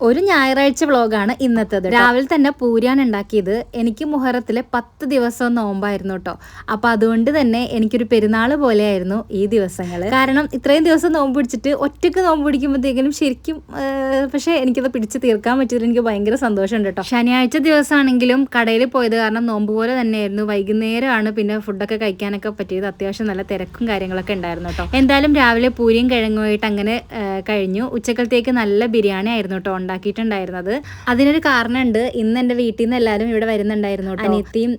ഒരു ഞായറാഴ്ച വ്ളോഗാണ് ഇന്നത്തേത്. രാവിലെ തന്നെ പൂരിയാണ് ഉണ്ടാക്കിയത്. എനിക്ക് മുഹറത്തിലെ 10 ദിവസം നോമ്പായിരുന്നു കേട്ടോ. അപ്പൊ അതുകൊണ്ട് തന്നെ എനിക്കൊരു പെരുന്നാൾ പോലെയായിരുന്നു ഈ ദിവസങ്ങൾ. കാരണം ഇത്രയും ദിവസം നോമ്പ് പിടിച്ചിട്ട് ഒറ്റയ്ക്ക് നോമ്പ് പിടിക്കുമ്പോഴത്തേക്കിനും ശരിക്കും പക്ഷെ എനിക്കത് പിടിച്ച് തീർക്കാൻ പറ്റിയതിൽ എനിക്ക് ഭയങ്കര സന്തോഷമുണ്ട് കേട്ടോ. ശനിയാഴ്ച ദിവസമാണെങ്കിലും കടയിൽ പോയത് കാരണം നോമ്പ് പോലെ തന്നെയായിരുന്നു. വൈകുന്നേരമാണ് പിന്നെ ഫുഡൊക്കെ കഴിക്കാനൊക്കെ പറ്റിയത്. അത്യാവശ്യം നല്ല തിരക്കും കാര്യങ്ങളൊക്കെ ഉണ്ടായിരുന്നു കേട്ടോ. എന്തായാലും രാവിലെ പൂരിയും കിഴങ്ങുമായിട്ട് അങ്ങനെ കഴിഞ്ഞു. ഉച്ചക്കലത്തേക്ക് നല്ല ബിരിയാണി ആയിരുന്നു കേട്ടോ ഉണ്ടാക്കിയിട്ടുണ്ടായിരുന്നത്. അതിനൊരു കാരണമുണ്ട്. ഇന്ന് എൻ്റെ വീട്ടിൽ നിന്ന് എല്ലാവരും ഇവിടെ വരുന്നുണ്ടായിരുന്നു. അനിയത്തിയും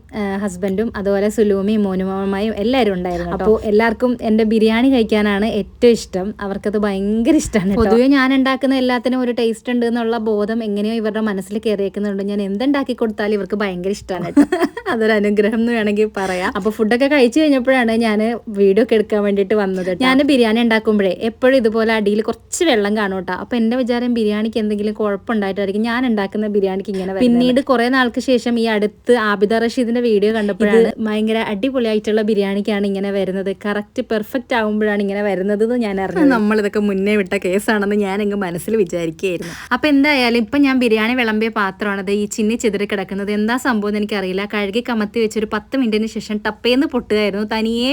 ഹസ്ബൻഡും അതുപോലെ സുലൂമിയും മോനുമാമയും എല്ലാവരും ഉണ്ടായിരുന്നു. അപ്പോൾ എല്ലാവർക്കും എൻ്റെ ബിരിയാണി കഴിക്കാനാണ് ഏറ്റവും ഇഷ്ടം. അവർക്കത് ഭയങ്കര ഇഷ്ടമാണ്. പൊതുവെ ഞാൻ ഉണ്ടാക്കുന്ന എല്ലാത്തിനും ഒരു ടേസ്റ്റ് ഉണ്ട് എന്നുള്ള ബോധം എങ്ങനെയോ ഇവരുടെ മനസ്സിൽ കയറിയേക്കുന്നുണ്ട്. ഞാൻ എന്തുണ്ടാക്കി കൊടുത്താലും ഇവർക്ക് ഭയങ്കര ഇഷ്ടമാണ് കേട്ടോ. അതൊരു അനുഗ്രഹം എന്ന് വേണമെങ്കിൽ പറയാം. അപ്പോൾ ഫുഡൊക്കെ കഴിച്ചു കഴിഞ്ഞപ്പോഴാണ് ഞാൻ വീഡിയോ ഒക്കെ എടുക്കാൻ വേണ്ടിയിട്ട് വന്നത്. ഞാൻ ബിരിയാണി ഉണ്ടാക്കുമ്പോഴേ എപ്പോഴും ഇതുപോലെ അടിയിൽ കുറച്ച് വെള്ളം കാണും കേട്ടോ. അപ്പോൾ എൻ്റെ വിചാരം ബിരിയാണിക്ക് എന്തെങ്കിലും കുഴപ്പമുണ്ടായിട്ടായിരിക്കും ഞാൻ ഉണ്ടാക്കുന്ന ബിരിയാണിക്ക് ഇങ്ങനെ. പിന്നീട് കുറെ നാൾക്ക് ശേഷം ഈ അടുത്ത് ആബിദ റഷീദിന്റെ വീഡിയോ കണ്ടപ്പോഴാണ് ഭയങ്കര അടിപൊളിയായിട്ടുള്ള ബിരിയാണിക്കാണ് ഇങ്ങനെ വരുന്നത്, കറക്റ്റ് പെർഫെക്റ്റ് ആകുമ്പോഴാണ് ഇങ്ങനെ വരുന്നത് എന്ന് ഞാൻ അറിഞ്ഞു. നമ്മളിതൊക്കെ മുന്നേ വിട്ട കേസാണെന്ന് ഞാൻ അങ്ങ് മനസ്സിൽ വിചാരിക്കുകയായിരുന്നു. അപ്പൊ എന്തായാലും ഇപ്പൊ ഞാൻ ബിരിയാണി വിളമ്പിയ പാത്രമാണത് ഈ ചിന്നി ചിതറി കിടക്കുന്നത്. എന്താ സംഭവം എന്ന് എനിക്കറിയില്ല. കഴുകി കമത്തി വെച്ചൊരു 10 മിനിറ്റിന് ശേഷം ടപ്പേന്ന് പൊട്ടുകയായിരുന്നു. തനിയെ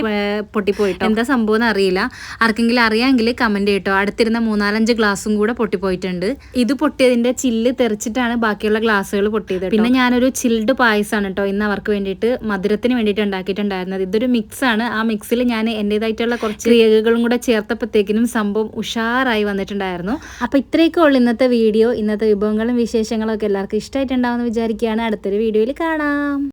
പൊട്ടിപ്പോയിട്ടോ. എന്താ സംഭവം എന്ന് അറിയില്ല. ആർക്കെങ്കിലും അറിയാമെങ്കിൽ കമന്റ് ചെയ്യട്ടോ. അടുത്തിരുന്ന 3-4 ഗ്ലാസും കൂടെ പൊട്ടിപ്പോയിട്ടുണ്ട്. ഇത് പൊട്ടിയതിന്റെ ചില്ല് തെറിച്ചിട്ടാണ് ബാക്കിയുള്ള ഗ്ലാസ്സുകൾ പൊട്ടിയത്. പിന്നെ ഞാനൊരു ചിൽഡ് പായസമാണ് കേട്ടോ ഇന്ന് അവർക്ക് വേണ്ടിയിട്ട് മധുരത്തിന് വേണ്ടിയിട്ട് ഉണ്ടാക്കിയിട്ടുണ്ടായിരുന്നത്. ഇതൊരു മിക്സ് ആണ്. ആ മിക്സിൽ ഞാൻ എൻ്റെതായിട്ടുള്ള കുറച്ച് ക്രിയകളും കൂടെ ചേർത്തപ്പോഴത്തേക്കിനും സംഭവം ഉഷാറായി വന്നിട്ടുണ്ടായിരുന്നു. അപ്പൊ ഇത്രയൊക്കെ ഉള്ളു ഇന്നത്തെ വീഡിയോ. ഇന്നത്തെ വിഭവങ്ങളും വിശേഷങ്ങളും ഒക്കെ എല്ലാവർക്കും ഇഷ്ടമായിട്ടുണ്ടാവുമെന്ന് വിചാരിക്കുകയാണ്. അടുത്തൊരു വീഡിയോയിൽ കാണാം.